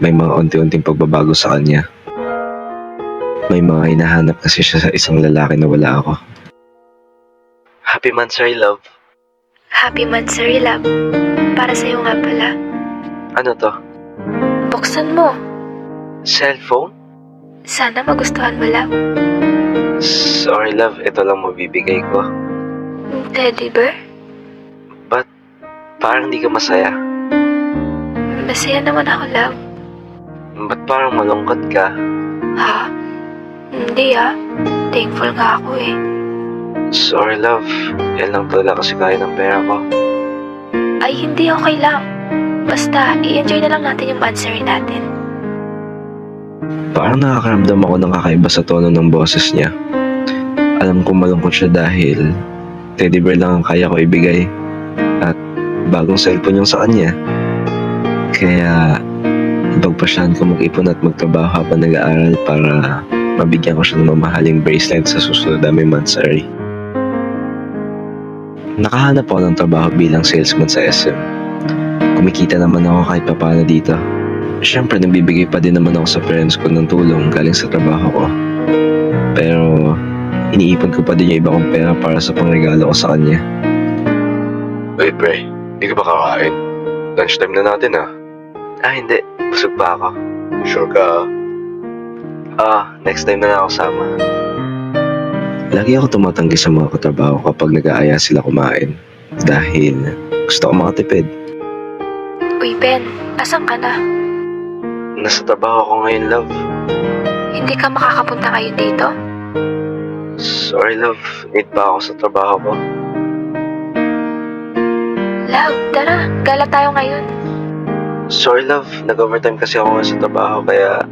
May mga unti-unting pagbabago sa kanya. May mga hinahanap kasi siya sa isang lalaki na wala ako. Happy Mansari, love. Happy Mansari, love. Para sa'yo nga pala. Ano to? Buksan mo. Cellphone? Sana magustuhan mo, love. Sorry, love. Ito lang mabibigay ko. Teddy bear? Ba't parang di ka masaya? Masaya naman ako, love. Ba't parang malungkot ka? Ha? Hindi Thankful nga ako eh. Sorry, love. Yan lang talaga kasi kaya ng pera ko. Ay, hindi, okay lang. Basta, i-enjoy na lang natin yung Mansari natin. Parang nakakaramdam ako ng kakaiba sa tono ng boses niya. Alam kong malungkot siya dahil teddy bear lang ang kaya ko ibigay at bagong cellphone yung sa kanya. Kaya ipagpasyahan ko mag-ipon at magtrabaho habang nag-aaral para mabigyan ko siya ng mamahaling bracelet sa susunod na may Mansari. Nakahanap ako ng trabaho bilang salesman sa SM. Kumikita naman ako kahit papaano dito. Siyempre, nagbibigay pa din naman ako sa parents ko ng tulong galing sa trabaho ko. Pero, iniipon ko pa din yung iba kong pera para sa pangregalo ko sa kanya. Uy, pre, di ka ba kakain? Lunchtime na natin hindi. Busog pa ako. Sure ka? Next time na lang ako sama. Lagi ako tumatanggi sa mga katrabaho kapag nag-aaya sila kumain. Dahil gusto ko makatipid. Uy, Ben, asan ka na? Nasa trabaho ko ngayon, love. Hindi ka makakapunta ngayon dito? Sorry, love. Need pa ako sa trabaho ko. Love, tara, gala tayo ngayon. Sorry, love. Nag-overtime kasi ako ngayon sa trabaho kaya